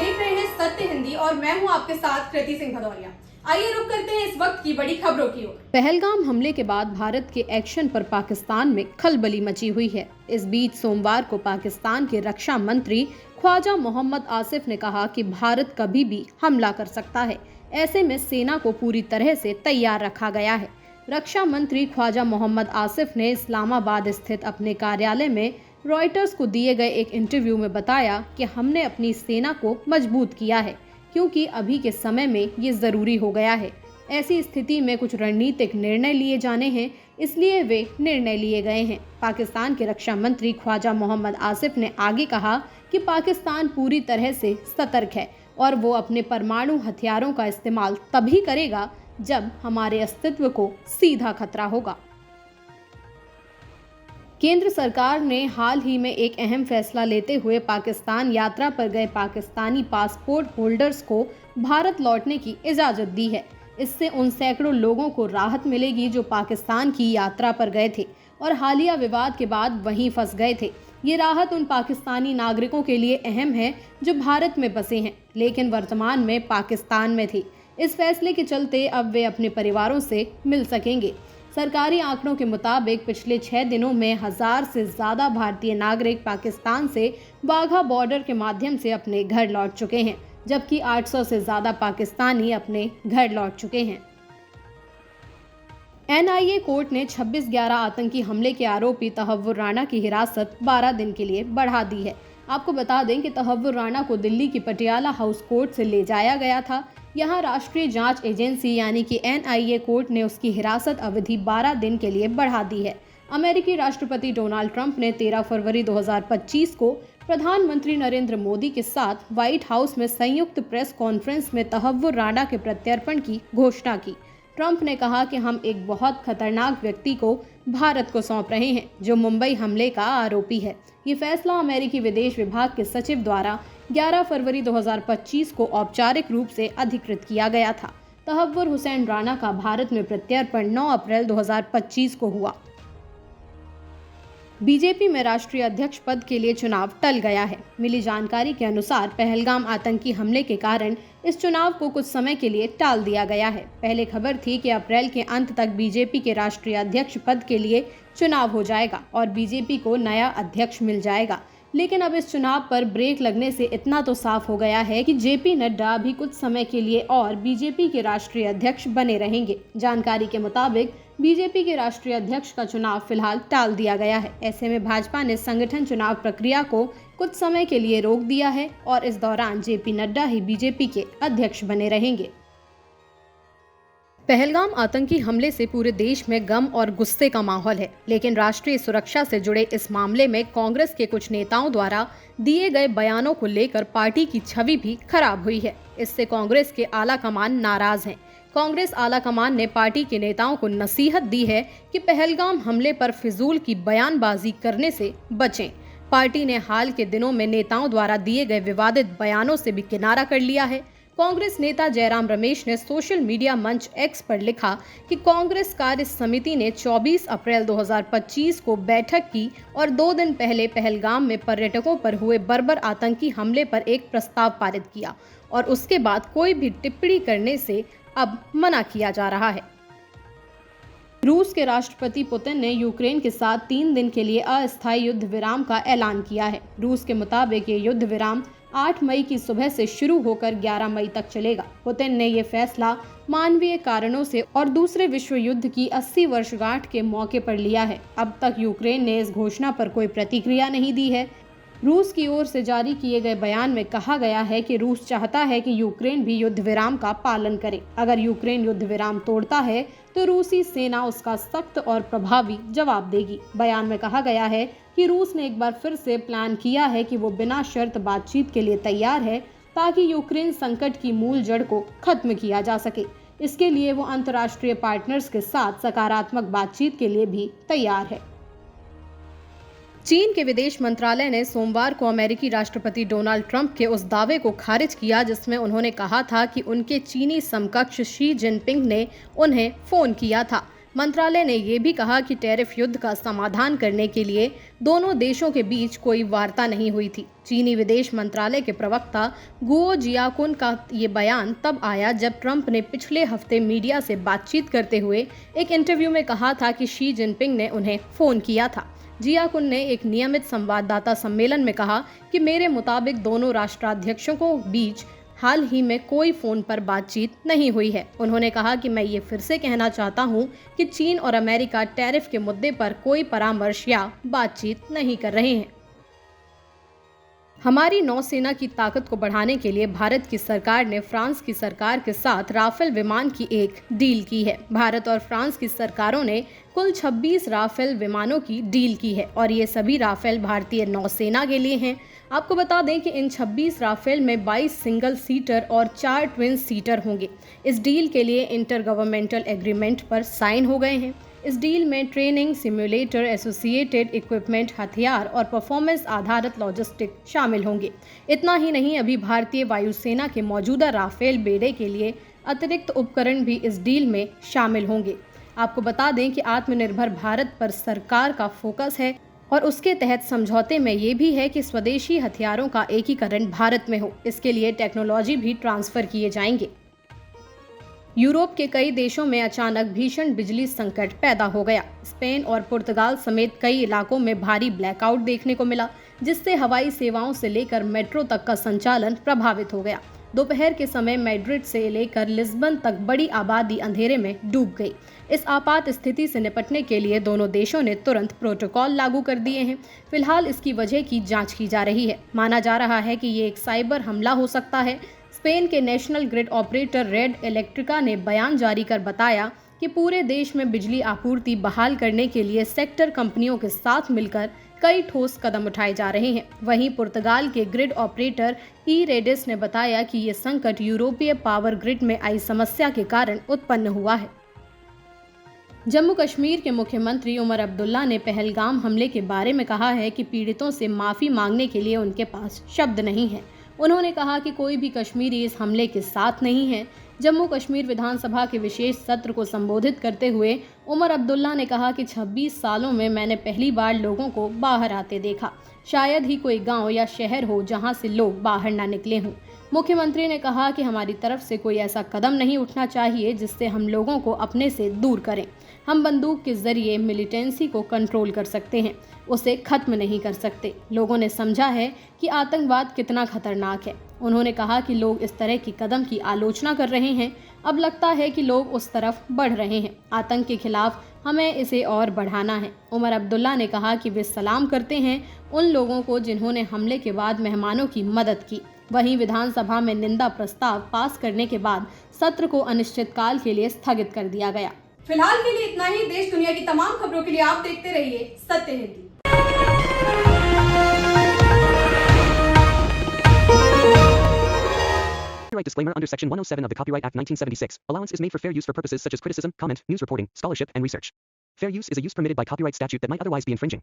देख रहे हैं सत्य हिंदी और मैं हूं आपके साथ कृति सिंह भदौरिया। आइए रुक करते हैं इस वक्त की बड़ी खबरों की ओर। पहलगाम हमले के बाद भारत के एक्शन पर पाकिस्तान में खलबली मची हुई है। इस बीच सोमवार को पाकिस्तान के रक्षा मंत्री ख्वाजा मोहम्मद आसिफ ने कहा कि भारत कभी भी हमला कर सकता है, ऐसे में सेना को पूरी तरह से तैयार रखा गया है। रक्षा मंत्री ख्वाजा मोहम्मद आसिफ ने इस्लामाबाद स्थित अपने कार्यालय में रॉयटर्स को दिए गए एक इंटरव्यू में बताया कि हमने अपनी सेना को मजबूत किया है, क्योंकि अभी के समय में ये जरूरी हो गया है। ऐसी स्थिति में कुछ रणनीतिक निर्णय लिए जाने हैं, इसलिए वे निर्णय लिए गए हैं। पाकिस्तान के रक्षा मंत्री ख्वाजा मोहम्मद आसिफ ने आगे कहा कि पाकिस्तान पूरी तरह से सतर्क है और वो अपने परमाणु हथियारों का इस्तेमाल तभी करेगा जब हमारे अस्तित्व को सीधा खतरा होगा। केंद्र सरकार ने हाल ही में एक अहम फैसला लेते हुए पाकिस्तान यात्रा पर गए पाकिस्तानी पासपोर्ट होल्डर्स को भारत लौटने की इजाज़त दी है। इससे उन सैकड़ों लोगों को राहत मिलेगी जो पाकिस्तान की यात्रा पर गए थे और हालिया विवाद के बाद वहीं फंस गए थे। ये राहत उन पाकिस्तानी नागरिकों के लिए अहम है जो भारत में बसे हैं लेकिन वर्तमान में पाकिस्तान में थे। इस फैसले के चलते अब वे अपने परिवारों से मिल सकेंगे। सरकारी आंकड़ों के मुताबिक पिछले 6 दिनों में 1000 से ज़्यादा भारतीय नागरिक पाकिस्तान से वाघा बॉर्डर के माध्यम से अपने घर लौट चुके हैं, जबकि 800 से ज़्यादा पाकिस्तानी अपने घर लौट चुके हैं। NIA कोर्ट ने 26/11 आतंकी हमले के आरोपी तहव्वुर राणा की हिरासत 12 दिन के लिए बढ़ा दी है। आपको बता दें कि तहव्वुर राणा को दिल्ली की पटियाला हाउस कोर्ट से ले जाया गया था। यहाँ राष्ट्रीय जांच एजेंसी यानी कि NIA कोर्ट ने उसकी हिरासत अवधि 12 दिन के लिए बढ़ा दी है। अमेरिकी राष्ट्रपति डोनाल्ड ट्रंप ने 13 फरवरी 2025 को प्रधानमंत्री नरेंद्र मोदी के साथ व्हाइट हाउस में संयुक्त प्रेस कॉन्फ्रेंस में तहव्वुर राणा के प्रत्यर्पण की घोषणा की। ट्रंप ने कहा कि हम एक बहुत खतरनाक व्यक्ति को भारत को सौंप रहे हैं जो मुंबई हमले का आरोपी है। ये फैसला अमेरिकी विदेश विभाग के सचिव द्वारा 11 फरवरी 2025 को औपचारिक रूप से अधिकृत किया गया था। तहव्वुर हुसैन राणा का भारत में प्रत्यर्पण 9 अप्रैल 2025 को हुआ। बीजेपी में राष्ट्रीय अध्यक्ष पद के लिए चुनाव टल गया है। मिली जानकारी के अनुसार पहलगाम आतंकी हमले के कारण इस चुनाव को कुछ समय के लिए टाल दिया गया है। पहले खबर थी कि अप्रैल के अंत तक बीजेपी के राष्ट्रीय अध्यक्ष पद के लिए चुनाव हो जाएगा और बीजेपी को नया अध्यक्ष मिल जाएगा, लेकिन अब इस चुनाव पर ब्रेक लगने से इतना तो साफ हो गया है कि JP नड्डा भी कुछ समय के लिए और बीजेपी के राष्ट्रीय अध्यक्ष बने रहेंगे। जानकारी के मुताबिक बीजेपी के राष्ट्रीय अध्यक्ष का चुनाव फिलहाल टाल दिया गया है। ऐसे में भाजपा ने संगठन चुनाव प्रक्रिया को कुछ समय के लिए रोक दिया है और इस दौरान JP नड्डा ही बीजेपी के अध्यक्ष बने रहेंगे। पहलगाम आतंकी हमले से पूरे देश में गम और गुस्से का माहौल है, लेकिन राष्ट्रीय सुरक्षा से जुड़े इस मामले में कांग्रेस के कुछ नेताओं द्वारा दिए गए बयानों को लेकर पार्टी की छवि भी खराब हुई है। इससे कांग्रेस के आला कमान नाराज हैं। कांग्रेस आला कमान ने पार्टी के नेताओं को नसीहत दी है कि पहलगाम हमले पर फिजूल की बयानबाजी करने से बचें। पार्टी ने हाल के दिनों में नेताओं द्वारा दिए गए विवादित बयानों से भी किनारा कर लिया है। कांग्रेस नेता जयराम रमेश ने सोशल मीडिया मंच X पर लिखा कि कांग्रेस कार्य समिति ने 24 अप्रैल 2025 को बैठक की और 2 दिन पहले पहलगाम में पर्यटकों पर हुए बर्बर आतंकी हमले पर एक प्रस्ताव पारित किया और उसके बाद कोई भी टिप्पणी करने से अब मना किया जा रहा है। रूस के राष्ट्रपति पुतिन ने यूक्रेन के साथ 3 दिन के लिए अस्थायी युद्ध विराम का ऐलान किया है। रूस के मुताबिक ये युद्ध विराम 8 मई की सुबह से शुरू होकर 11 मई तक चलेगा। पुतिन ने ये फैसला मानवीय कारणों से और दूसरे विश्व युद्ध की 80 वर्षगांठ के मौके पर लिया है। अब तक यूक्रेन ने इस घोषणा पर कोई प्रतिक्रिया नहीं दी है। रूस की ओर से जारी किए गए बयान में कहा गया है कि रूस चाहता है कि यूक्रेन भी युद्ध विराम का पालन करे। अगर यूक्रेन युद्ध विराम तोड़ता है तो रूसी सेना उसका सख्त और प्रभावी जवाब देगी। बयान में कहा गया है कि रूस ने एक बार फिर से प्लान किया है कि वो बिना शर्त बातचीत के लिए तैयार है ताकि यूक्रेन संकट की मूल जड़ को खत्म किया जा सके। इसके लिए वो अंतर्राष्ट्रीय पार्टनर्स के साथ सकारात्मक बातचीत के लिए भी तैयार है। चीन के विदेश मंत्रालय ने सोमवार को अमेरिकी राष्ट्रपति डोनाल्ड ट्रंप के उस दावे को खारिज किया जिसमें उन्होंने कहा था कि उनके चीनी समकक्ष शी जिनपिंग ने उन्हें फोन किया था। मंत्रालय ने ये भी कहा कि टैरिफ युद्ध का समाधान करने के लिए दोनों देशों के बीच कोई वार्ता नहीं हुई थी। चीनी विदेश मंत्रालय के प्रवक्ता गुओ जियाकुन का ये बयान तब आया जब ट्रंप ने पिछले हफ्ते मीडिया से बातचीत करते हुए एक इंटरव्यू में कहा था कि शी जिनपिंग ने उन्हें फोन किया था। जियाकुन ने एक नियमित संवाददाता सम्मेलन में कहा कि मेरे मुताबिक दोनों राष्ट्राध्यक्षों को बीच हाल ही में कोई फोन पर बातचीत नहीं हुई है। उन्होंने कहा कि मैं ये फिर से कहना चाहता हूं कि चीन और अमेरिका टैरिफ के मुद्दे पर कोई परामर्श या बातचीत नहीं कर रहे हैं। हमारी नौसेना की ताकत को बढ़ाने के लिए भारत की सरकार ने फ्रांस की सरकार के साथ राफेल विमान की एक डील की है। भारत और फ्रांस की सरकारों ने कुल 26 राफेल विमानों की डील की है और ये सभी राफेल भारतीय नौसेना के लिए हैं। आपको बता दें कि इन 26 राफेल में 22 सिंगल सीटर और 4 ट्विन सीटर होंगे। इस डील के लिए इंटर गवर्नमेंटल एग्रीमेंट पर साइन हो गए हैं। इस डील में ट्रेनिंग, सिम्युलेटर, एसोसिएटेड इक्विपमेंट, हथियार और परफॉर्मेंस आधारित लॉजिस्टिक शामिल होंगे। इतना ही नहीं, अभी भारतीय वायुसेना के मौजूदा राफेल बेड़े के लिए अतिरिक्त उपकरण भी इस डील में शामिल होंगे। आपको बता दें कि आत्मनिर्भर भारत पर सरकार का फोकस है और उसके तहत समझौते में ये भी है कि स्वदेशी हथियारों का एकीकरण भारत में हो। इसके लिए टेक्नोलॉजी भी ट्रांसफर किए जाएंगे। यूरोप के कई देशों में अचानक भीषण बिजली संकट पैदा हो गया। स्पेन और पुर्तगाल समेत कई इलाकों में भारी ब्लैकआउट देखने को मिला, जिससे हवाई सेवाओं से लेकर मेट्रो तक का संचालन प्रभावित हो गया। दोपहर के समय मैड्रिड से लेकर लिस्बन तक बड़ी आबादी अंधेरे में डूब गई। इस आपात स्थिति से निपटने के लिए दोनों देशों ने तुरंत प्रोटोकॉल लागू कर दिए हैं। फिलहाल इसकी वजह की जांच की जा रही है। माना जा रहा है कि ये एक साइबर हमला हो सकता है। स्पेन के नेशनल ग्रिड ऑपरेटर रेड इलेक्ट्रिका ने बयान जारी कर बताया कि पूरे देश में बिजली आपूर्ति बहाल करने के लिए सेक्टर कंपनियों के साथ मिलकर कई ठोस कदम उठाए जा रहे हैं। वहीं पुर्तगाल के ग्रिड ऑपरेटर ई रेडिस ने बताया कि ये संकट यूरोपीय पावर ग्रिड में आई समस्या के कारण उत्पन्न हुआ है। जम्मू कश्मीर के मुख्यमंत्री उमर अब्दुल्ला ने पहलगाम हमले के बारे में कहा है कि पीड़ितों से माफी मांगने के लिए उनके पास शब्द नहीं है। उन्होंने कहा कि कोई भी कश्मीरी इस हमले के साथ नहीं है। जम्मू कश्मीर विधानसभा के विशेष सत्र को संबोधित करते हुए उमर अब्दुल्ला ने कहा कि 26 सालों में मैंने पहली बार लोगों को बाहर आते देखा। शायद ही कोई गांव या शहर हो जहां से लोग बाहर ना निकले हों। मुख्यमंत्री ने कहा कि हमारी तरफ से कोई ऐसा कदम नहीं उठना चाहिए जिससे हम लोगों को अपने से दूर करें। हम बंदूक के जरिए मिलिटेंसी को कंट्रोल कर सकते हैं, उसे खत्म नहीं कर सकते। लोगों ने समझा है कि आतंकवाद कितना खतरनाक है। उन्होंने कहा कि लोग इस तरह की कदम की आलोचना कर रहे हैं। अब लगता है कि लोग उस तरफ बढ़ रहे हैं। आतंक के खिलाफ हमें इसे और बढ़ाना है। उमर अब्दुल्ला ने कहा कि वे सलाम करते हैं उन लोगों को जिन्होंने हमले के बाद मेहमानों की मदद की। वहीं विधानसभा में निंदा प्रस्ताव पास करने के बाद सत्र को अनिश्चितकाल के लिए स्थगित कर दिया गया। फिलहाल के लिए इतना ही। देश दुनिया की तमाम खबरों के लिए आप देखते रहिए सत्य Hindi. Copyright disclaimer under Section 107 of the Copyright Act 1976. Allowance is made for fair use for purposes such as criticism, comment, news reporting, scholarship, and research. Fair use is a use permitted by copyright statute that might otherwise be infringing.